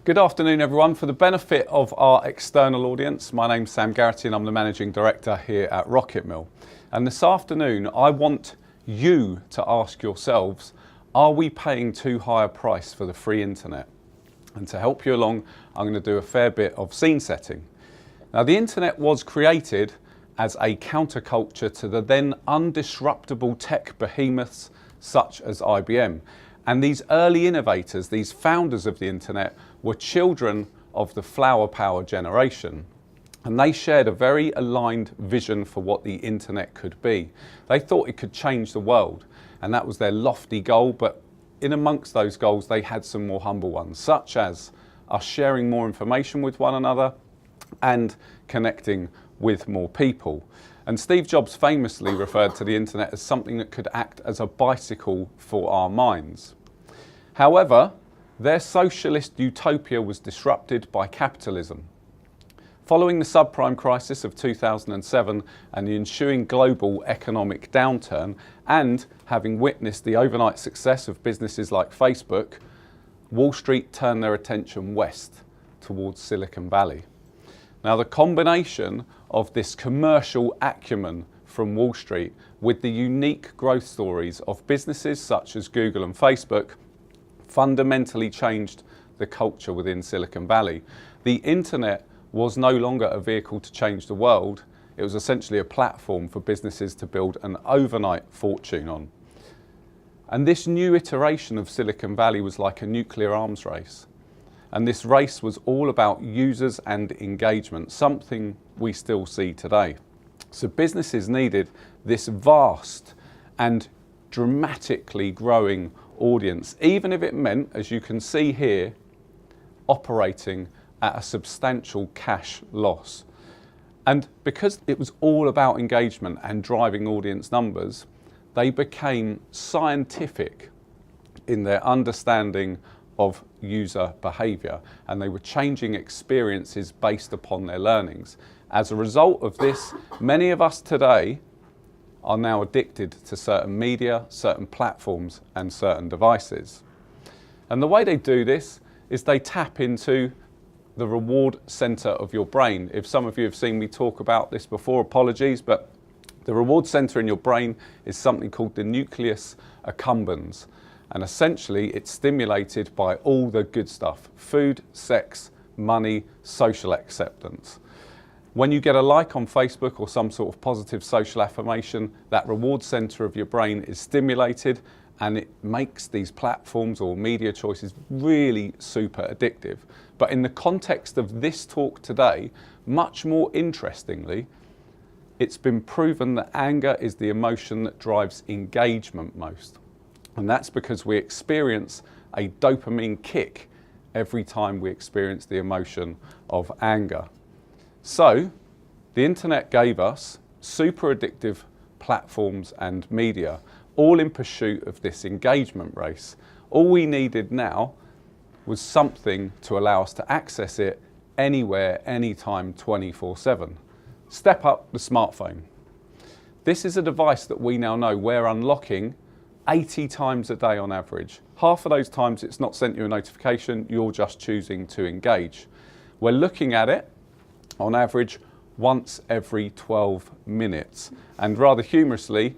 Good afternoon everyone. For the benefit of our external audience, my name's Sam Garrity and I'm the Managing Director here at RocketMill. And this afternoon I want you to ask yourselves, are we paying too high a price for the free internet? And to help you along, I'm going to do a fair bit of scene setting. Now, the internet was created as a counterculture to the then undisruptible tech behemoths such as IBM. And these early innovators, these founders of the internet, were children of the flower power generation. And they shared a very aligned vision for what the internet could be. They thought it could change the world, and that was their lofty goal. But in amongst those goals, they had some more humble ones, such as us sharing more information with one another and connecting with more people. And Steve Jobs famously referred to the internet as something that could act as a bicycle for our minds. However, their socialist utopia was disrupted by capitalism. Following the subprime crisis of 2007 and the ensuing global economic downturn, and having witnessed the overnight success of businesses like Facebook, Wall Street turned their attention west towards Silicon Valley. Now, the combination of this commercial acumen from Wall Street with the unique growth stories of businesses such as Google and Facebook fundamentally changed the culture within Silicon Valley. The internet was no longer a vehicle to change the world. It was essentially a platform for businesses to build an overnight fortune on. And this new iteration of Silicon Valley was like a nuclear arms race. And this race was all about users and engagement, something we still see today. So businesses needed this vast and dramatically growing audience, even if it meant, as you can see here, operating at a substantial cash loss. And because it was all about engagement and driving audience numbers, they became scientific in their understanding of user behavior, and they were changing experiences based upon their learnings. As a result of this, many of us today are now addicted to certain media, certain platforms and certain devices. And the way they do this is they tap into the reward center of your brain. If some of you have seen me talk about this before, apologies, but the reward center in your brain is something called the nucleus accumbens. And essentially it's stimulated by all the good stuff: food, sex, money, social acceptance. When you get a like on Facebook or some sort of positive social affirmation, that reward center of your brain is stimulated, and it makes these platforms or media choices really super addictive. But in the context of this talk today, much more interestingly, it's been proven that anger is the emotion that drives engagement most. And that's because we experience a dopamine kick every time we experience the emotion of anger. So, the internet gave us super addictive platforms and media, all in pursuit of this engagement race. All we needed now was something to allow us to access it anywhere, anytime, 24/7. Step up the smartphone. This is a device that we now know we're unlocking 80 times a day on average. Half of those times it's not sent you a notification, you're just choosing to engage. We're looking at it on average once every 12 minutes. And rather humorously,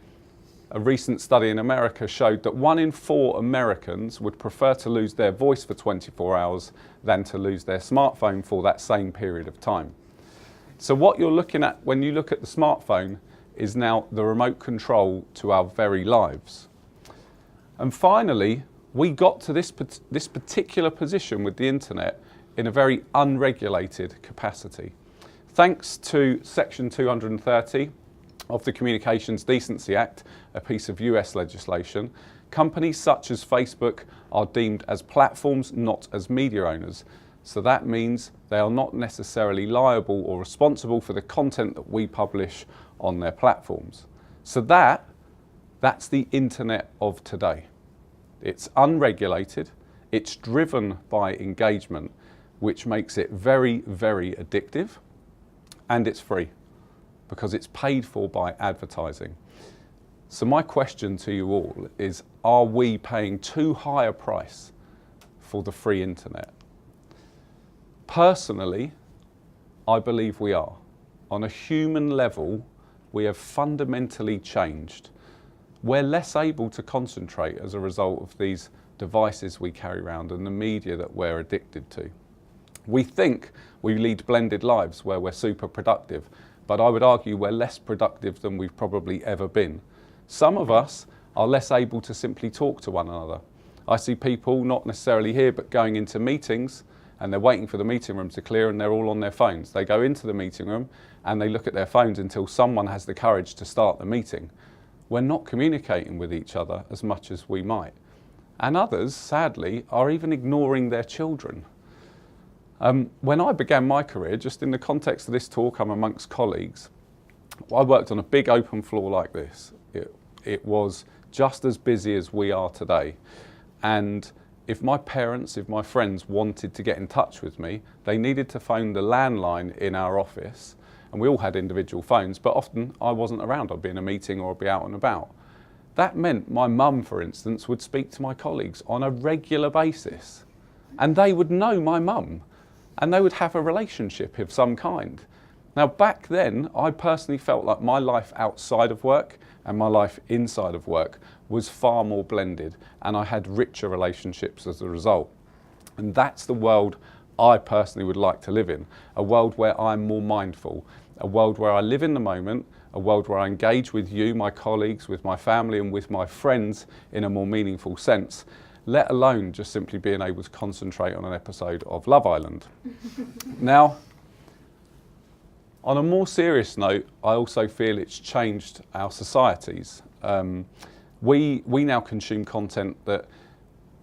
a recent study in America showed that 1 in 4 Americans would prefer to lose their voice for 24 hours than to lose their smartphone for that same period of time. So what you're looking at when you look at the smartphone is now the remote control to our very lives. And finally, we got to this particular position with the internet in a very unregulated capacity. Thanks to Section 230 of the Communications Decency Act, a piece of US legislation, companies such as Facebook are deemed as platforms, not as media owners. So that means they are not necessarily liable or responsible for the content that we publish on their platforms. So that's the internet of today. It's unregulated, it's driven by engagement, which makes it very, very addictive, and it's free because it's paid for by advertising. So my question to you all is, are we paying too high a price for the free internet? Personally, I believe we are. On a human level, we have fundamentally changed. We're less able to concentrate as a result of these devices we carry around and the media that we're addicted to. We think we lead blended lives where we're super productive, but I would argue we're less productive than we've probably ever been. Some of us are less able to simply talk to one another. I see people, not necessarily here, but going into meetings, and they're waiting for the meeting room to clear and they're all on their phones. They go into the meeting room and they look at their phones until someone has the courage to start the meeting. We're not communicating with each other as much as we might. And others, sadly, are even ignoring their children. When I began my career, just in the context of this talk, I'm amongst colleagues, I worked on a big open floor like this. It was just as busy as we are today. And if my parents, if my friends wanted to get in touch with me, they needed to phone the landline in our office. And we all had individual phones, but often I wasn't around. I'd be in a meeting or I'd be out and about. That meant my mum, for instance, would speak to my colleagues on a regular basis. And they would know my mum. And they would have a relationship of some kind. Now, back then, I personally felt like my life outside of work and my life inside of work was far more blended, and I had richer relationships as a result. And that's the world I personally would like to live in, a world where I'm more mindful, a world where I live in the moment, a world where I engage with you, my colleagues, with my family and with my friends in a more meaningful sense, let alone just simply being able to concentrate on an episode of Love Island. Now, on a more serious note, I also feel it's changed our societies. We now consume content that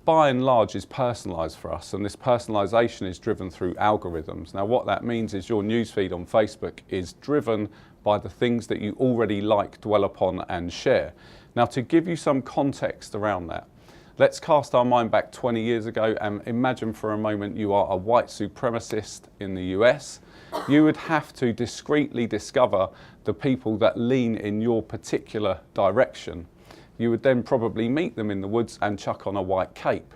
by and large is personalised for us, and this personalisation is driven through algorithms. Now what that means is your newsfeed on Facebook is driven by the things that you already like, dwell upon and share. Now to give you some context around that, let's cast our mind back 20 years ago and imagine for a moment you are a white supremacist in the US. You would have to discreetly discover the people that lean in your particular direction. You would then probably meet them in the woods and chuck on a white cape.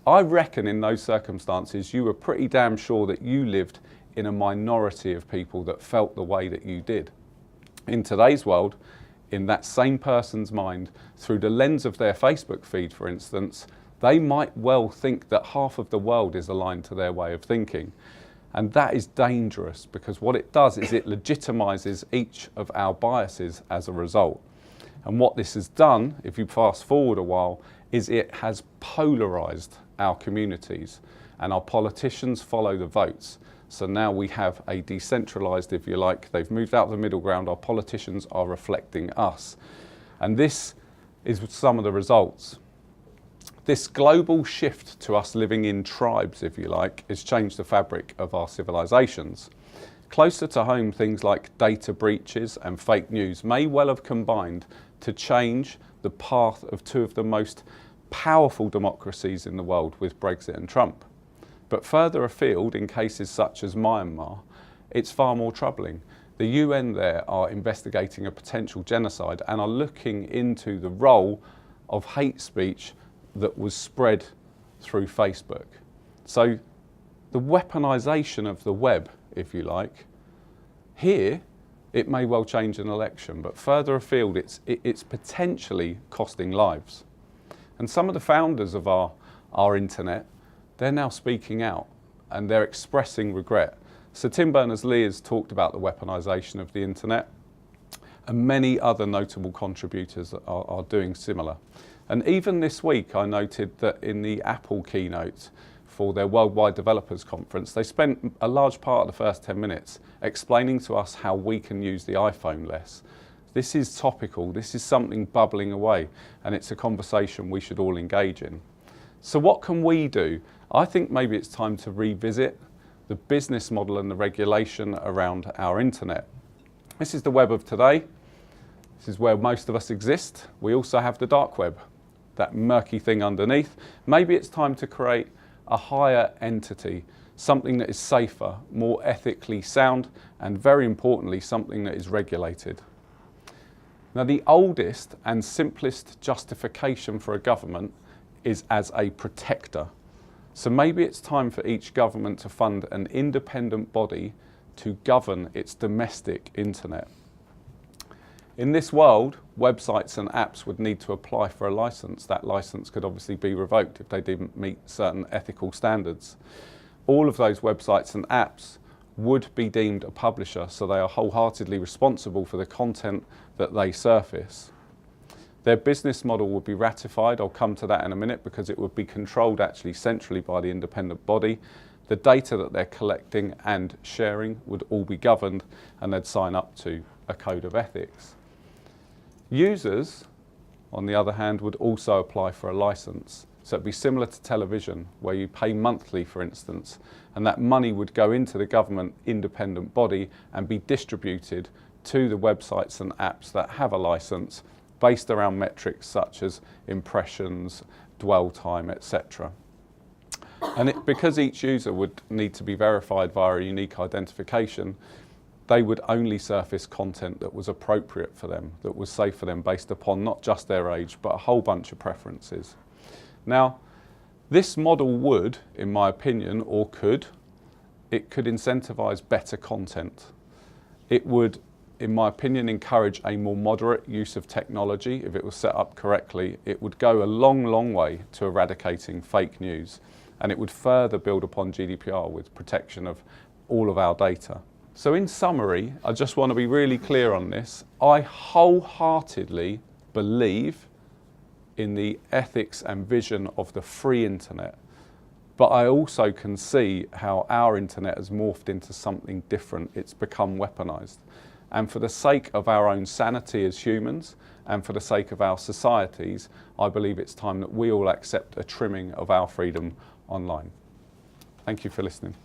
I reckon in those circumstances you were pretty damn sure that you lived in a minority of people that felt the way that you did. In today's world, in that same person's mind, through the lens of their Facebook feed, for instance, they might well think that half of the world is aligned to their way of thinking. And that is dangerous because what it does is it legitimizes each of our biases as a result. And what this has done, if you fast forward a while, is it has polarized our communities and our politicians follow the votes. So now we have a decentralized, if you like, they've moved out of the middle ground, our politicians are reflecting us. And this is some of the results. This global shift to us living in tribes, if you like, has changed the fabric of our civilizations. Closer to home, things like data breaches and fake news may well have combined to change the path of two of the most powerful democracies in the world with Brexit and Trump. But further afield, in cases such as Myanmar, it's far more troubling. The UN there are investigating a potential genocide and are looking into the role of hate speech that was spread through Facebook. So the weaponization of the web, if you like, here it may well change an election, but further afield it's potentially costing lives. And some of the founders of our internet, they're now speaking out and they're expressing regret. So Tim Berners-Lee has talked about the weaponization of the internet, and many other notable contributors are doing similar. And even this week I noted that in the Apple keynote for their Worldwide Developers Conference, they spent a large part of the first 10 minutes explaining to us how we can use the iPhone less. This is topical, this is something bubbling away, and it's a conversation we should all engage in. So what can we do? I think maybe it's time to revisit the business model and the regulation around our internet. This is the web of today. This is where most of us exist. We also have the dark web, that murky thing underneath. Maybe it's time to create a higher entity, something that is safer, more ethically sound, and very importantly, something that is regulated. Now, the oldest and simplest justification for a government is as a protector. So maybe it's time for each government to fund an independent body to govern its domestic internet. In this world, websites and apps would need to apply for a license. That license could obviously be revoked if they didn't meet certain ethical standards. All of those websites and apps would be deemed a publisher, so they are wholeheartedly responsible for the content that they surface. Their business model would be ratified. I'll come to that in a minute, because it would be controlled actually centrally by the independent body. The data that they're collecting and sharing would all be governed, and they'd sign up to a code of ethics. Users, on the other hand, would also apply for a license. So it'd be similar to television, where you pay monthly, for instance, and that money would go into the government independent body and be distributed to the websites and apps that have a license, based around metrics such as impressions, dwell time, etc. And because each user would need to be verified via a unique identification, they would only surface content that was appropriate for them, that was safe for them, based upon not just their age, but a whole bunch of preferences. Now, this model would, in my opinion, or could incentivize better content. It would, in my opinion, encourage a more moderate use of technology. If it was set up correctly, it would go a long, long way to eradicating fake news, and it would further build upon GDPR with protection of all of our data. So in summary, I just want to be really clear on this. I wholeheartedly believe in the ethics and vision of the free internet, but I also can see how our internet has morphed into something different. It's become weaponized. And for the sake of our own sanity as humans, and for the sake of our societies, I believe it's time that we all accept a trimming of our freedom online. Thank you for listening.